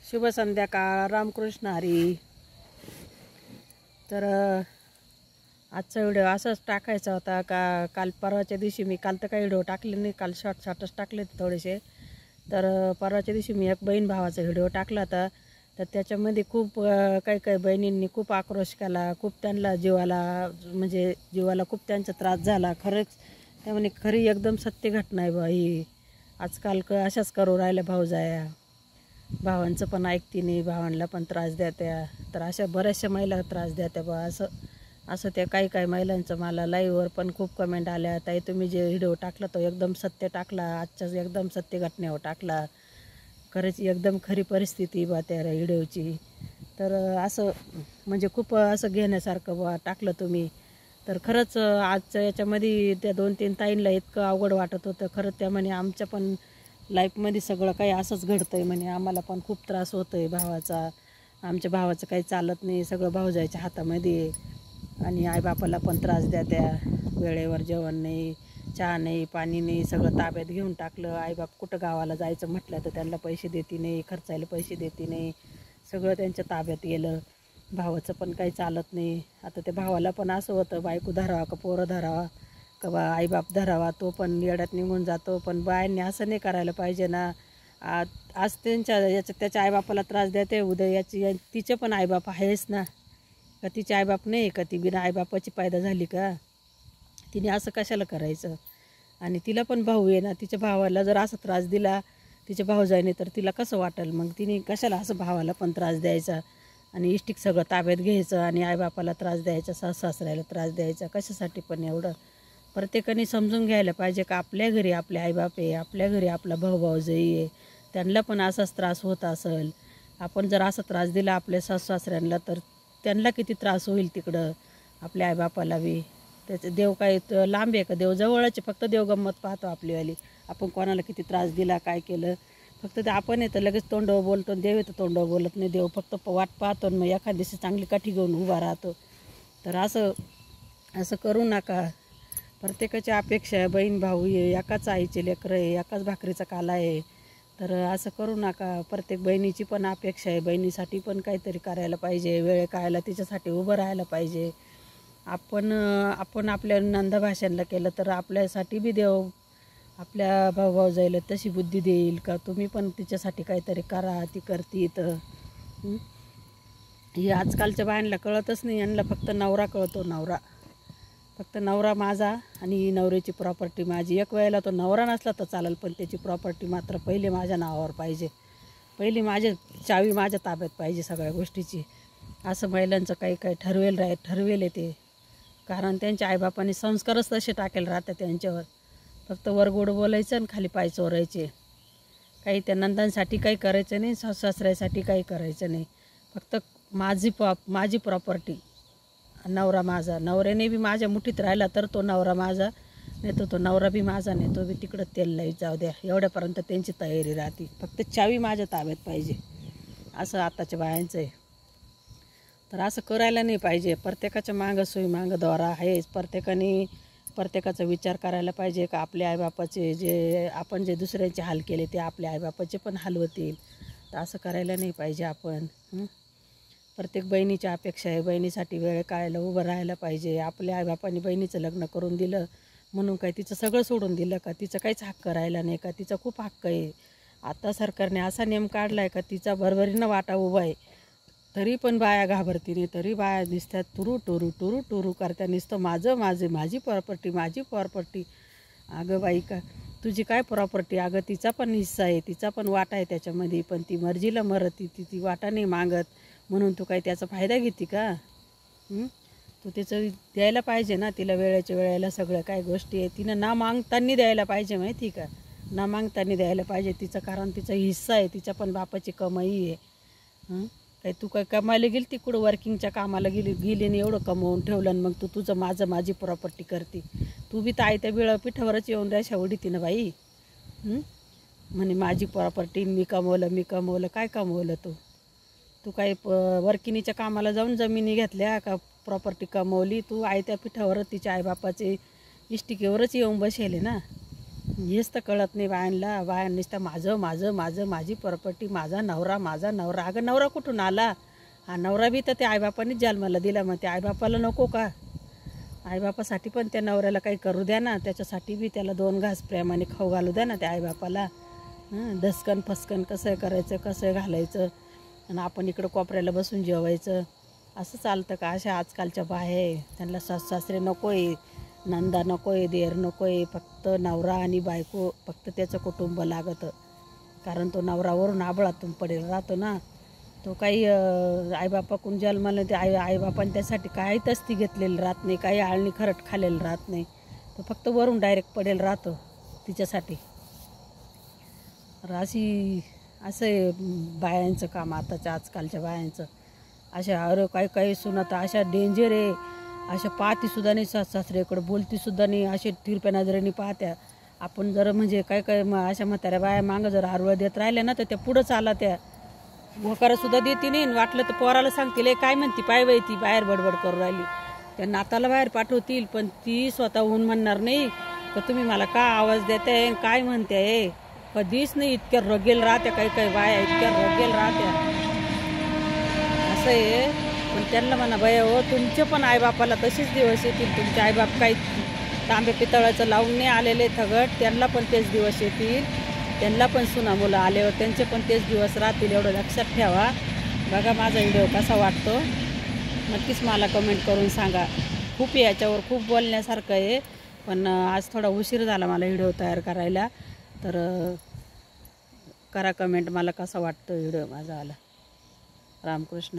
शुभ संध्याकाळ, रामकृष्ण हरी. तर आजचा व्हिडिओ असाच टाकायचा होता का काल परवाच्या दिवशी मी काल तर काही व्हिडिओ टाकले नाही, काल शॉर्टच टाकले थोडेसे. तर परवाच्या दिवशी मी एक बहीण भावाचा व्हिडिओ टाकला होता. तर त्याच्यामध्ये खूप काही काही बहिणींनी खूप आक्रोश केला, खूप त्यांना जीवाला खूप त्यांचा त्रास झाला. खरंच त्यामुळे खरी एकदम सत्य घटना आहे बाई. आजकाल अशाच करू राहिल्या भाऊजाया, भावांचं पण ऐकती नाही, भावांना पण त्रास द्या. तर अशा बऱ्याचशा महिला त्रास द्या बा. असं त्या काही महिलांचं मला लाईव्हवर पण खूप कमेंट आल्या, ताई तुम्ही जे व्हिडिओ टाकला तो एकदम सत्य टाकला, आजच्याच एकदम सत्य घटनेवर टाकला, खरंच एकदम खरी परिस्थिती बा त्या व्हिडिओची. तर असं खूप असं घेण्यासारखं बा टाकलं तुम्ही. तर खरंच आजच्या याच्यामध्ये त्या 2-3 ताईंना इतकं अवघड वाटत होतं. खरंच त्या म्हणे आमच्या पण लाईफमध्ये सगळं काही असंच घडतं आहे म्हणे, आम्हाला पण खूप त्रास होतो आहे भावाचा, आमच्या भावाचं काही चालत नाही, सगळं भाऊजाईच्या हातामध्ये. आणि आईबापाला पण त्रास त्या वेळेवर जेवण नाही, चहा नाही, पाणी नाही, सगळं ताब्यात घेऊन टाकलं. आईबाप कुठं गावाला जायचं म्हटलं तर त्यांना पैसे देते नाही, खर्चायला पैसे देते नाही, सगळं त्यांच्या ताब्यात गेलं. भावाचं पण काही चालत नाही. आता त्या भावाला पण असं होतं बायको धरावा का पोरं धरावा का बा आईबाप धरावा, तो पण येड्यात निघून जातो. पण बायांनी असं नाही करायला पाहिजे ना. आज त्याच्या आईबापाला त्रास देते, उद्या तिचे पण आईबाप आहेच ना. का तिचे आईबाप नाही का, ती बिना आईबापाची पैदा झाली का? तिने असं कशाला करायचं? आणि तिला पण भाऊ आहे ना, तिच्या भावाला जर असा त्रास दिला तिच्या भाऊजाईने तर तिला कसं वाटेल? मग तिने कशाला असं भावाला पण त्रास द्यायचा आणि इष्टिक सगळं ताब्यात घ्यायचं आणि आईबापाला त्रास द्यायचा, सासऱ्याला त्रास द्यायचा कशासाठी? पण एवढं प्रत्येकाने समजून घ्यायला पाहिजे का आपल्या घरी आपले आईबाप आहे, आपल्या घरी आपला भाऊजाई आहे, त्यांना पण असाच त्रास होत असेल. आपण जर असा त्रास दिला आपल्या सासऱ्यांना तर त्यांना किती त्रास होईल तिकडं, आपल्या आईबापाला बी. त्याचं देव काय लांब आहे का? देव जवळच, फक्त देव गंमत पाहतो आपलीवाली. आपण कोणाला किती त्रास दिला, काय केलं, फक्त ते आपण येतं लगेच तोंडावर बोलतो, देव येतं तोंडावर बोलत नाही. देव फक्त वाट पाहतो, मग एखाद्या दिवशी चांगली काठी घेऊन उभा राहतो. तर असं करू नका. प्रत्येकाची अपेक्षा आहे, बहीण भाऊ आहे, एकाच आईचे लेकरं आहे, एकाच भाकरीचा काला आहे. तर असं करू नका. प्रत्येक बहिणीची पण अपेक्षा आहे, बहिणीसाठी पण काहीतरी करायला पाहिजे, वेळ काढायला तिच्यासाठी उभं राहायला पाहिजे. आपण आपल्या नंदभाषांना केलं तर आपल्यासाठी बी देव आपल्या भाऊजाईला तशी बुद्धी देईल का तुम्ही पण तिच्यासाठी काहीतरी करा, ती करते. तर हे आजकालच्या बायांना कळतच नाही. यांना फक्त नवरा कळतो, फक्त नवरा माझा आणि नवऱ्याची प्रॉपर्टी माझी. एक वेळेला तो नवरा नसला तर चालेल, पण त्याची प्रॉपर्टी मात्र पहिले माझ्या नावावर पाहिजे, पहिली चावी माझ्या ताब्यात पाहिजे सगळ्या गोष्टीची. असं महिलांचं काही ठरवेल ते. कारण त्यांच्या आईबापांनी संस्कारच तसे टाकेल राहतात त्यांच्यावर. फक्त वरगोड बोलायचं आणि खाली पाय चोरायचे. काही त्या नंदांसाठी काही करायचं नाही, सासऱ्यासाठी काही करायचं नाही. फक्त माझी प्रॉपर्टी, नवरा माझा, नवऱ्याने बी माझ्या मुठीत राहिला तर तो नवरा माझा, नाही तर तो नवरा बी माझा नाही, तो बी तिकडं तेल लाईत जाऊ द्या, एवढ्यापर्यंत त्यांची तयारी राहते. फक्त चावी माझ्या ताब्यात पाहिजे, असं आताच्या बायांचं आहे. तर असं करायला नाही पाहिजे. प्रत्येकाच्या मागं सोयी मागं द्वारा आहेच. प्रत्येकाचा विचार करायला पाहिजे का आपल्या आईबापाचे आपण जे दुसऱ्यांचे हाल केले ते आपल्या आईबापाचे पण हाल होतील. तर असं करायला नाही पाहिजे आपण. प्रत्येक बहिणीची अपेक्षा आहे, बहिणीसाठी वेळ काढायला उभं राहायला पाहिजे. आपल्या आईबापांनी बहिणीचं लग्न करून दिलं म्हणून काय तिचं सगळं सोडून दिलं का? तिचं काहीच हक्क राहिला नाही का? तिचा खूप हक्क आहे. आता सरकारने असा नियम काढला आहे का तिचा भरभरीनं वाटा उभा आहे, तरी पण बाया घाबरती नाही. तरी बाया नुसत्या टुरू करत्या, नुसतं माझी प्रॉपर्टी. अगं बाई, का तुझी काय प्रॉपर्टी? अगं तिचा पण हिस्सा आहे, तिचा पण वाटा आहे त्याच्यामध्ये, पण ती मर्जीला मरती, ती वाटा नाही मागत म्हणून तू काय त्याचा फायदा घेते का? तू त्याचं द्यायला पाहिजे ना तिला, वेळेच्या वेळेला सगळं काय गोष्टी आहे तिनं ना मागताना द्यायला पाहिजे, माहिती का? ना मागताना द्यायला पाहिजे तिचं, कारण तिचा हिस्सा आहे, तिच्या पण बापाची कमाई आहे. काय तू काय कमायला गेली तिकडं वर्किंगच्या कामाला गेली आणि एवढं कमवून ठेवलं आणि मग तुझं माझी प्रॉपर्टी करते. तू बी तर आयत्या पिठावरच येऊन रेषा उडीती ना बाई. म्हणे माझी प्रॉपर्टी, मी कमवलं. काय कमवलं तू काय वर्किनीच्या कामाला जाऊन जमिनी घेतल्या का प्रॉपर्टी कमवली? तू आयत्या पिठावर तिच्या आईबापाचे इष्टिकेवरच येऊन बसेल ना. हेच तर कळत नाही बायांना. बायांनीच तर माझं माझं माझं माझी प्रॉपर्टी, माझा नवरा माझा नवरा. अगं नवरा कुठून आला? हा नवरा बी तर त्या आईबापानेच जन्माला दिला. मग त्या आईबापाला नको का? आईबापासाठी पण त्या नवऱ्याला काही करू द्या ना. त्याच्यासाठी बी त्याला 2 घास प्रेमाने खाऊ घालू द्या ना त्या आईबापाला. दसकन फसकन कसं करायचं, कसं घालायचं, आणि आपण इकडं कोपऱ्याला बसून जेवायचं. असं चालतं का? अशा आजकालच्या बाया आहे. त्यांना सासरे नको आहे, नंदा नको आहे, देर नको आहे. फक्त नवरा आणि बायको, फक्त त्याचं कुटुंब लागतं. कारण तो नवरावरून आबळातून पडेल राहतो ना. तो काही आईबापाकडून जन्माला ते आईबापाने त्यासाठी काही तस्ती घेतलेलं राहत नाही, काही आळणी खरट खाल्लेलं राहत नाही. तो फक्त वरून डायरेक्ट पडेल राहतो तिच्यासाठी. असं आहे बायांचं काम, आताच्या आजकालच्या बायांचं. अशा अरे काही काही सुनाता अशा डेंजर आहे. अशा पाहतीसुद्धा नाही, सासऱ्याकडं बोलतीसुद्धा नाही, असे तिरप्या नजरेने पाहत्या. आपण जर म्हणजे काय काय अशा म्हाताऱ्या बाया मागं जर आरवळ देत राहिल्या ना, तर त्या पुढं चाला त्या घोकारासुद्धा देते नाही. वाटलं तर पोराला सांगतील काय म्हणती पायबाई ती बाहेर बडबड करू राहिली. त्या नाताला बाहेर पाठवतील, पण ती स्वतःहून म्हणणार नाही का तुम्ही मला का आवाज देताय, काय म्हणते. कधीच नाही. इतक्या रगेल राहत्या काही काही बाया, इतक्या रगेल राहत्या. असं आहे. पण त्यांना म्हणा बाया हो, तुमचे पण आईबापाला तसेच दिवस येतील. तुमचे आईबाप काही तांबे पितळाचं लावून नाही आलेले थगट, त्यांना पण तेच दिवस येतील. त्यांना पण सुना मुलं आल्यावर त्यांचे पण तेच दिवस राहतील, एवढं लक्षात ठेवा. बघा माझा व्हिडिओ कसा वाटतो नक्कीच मला कमेंट करून सांगा. खूप याच्यावर खूप बोलण्यासारखं आहे, पण आज थोडा उशीर झाला मला व्हिडिओ तयार करायला. तर करा कमेंट मला कसा वाटतो व्हिडिओ माझा आला. रामकृष्ण.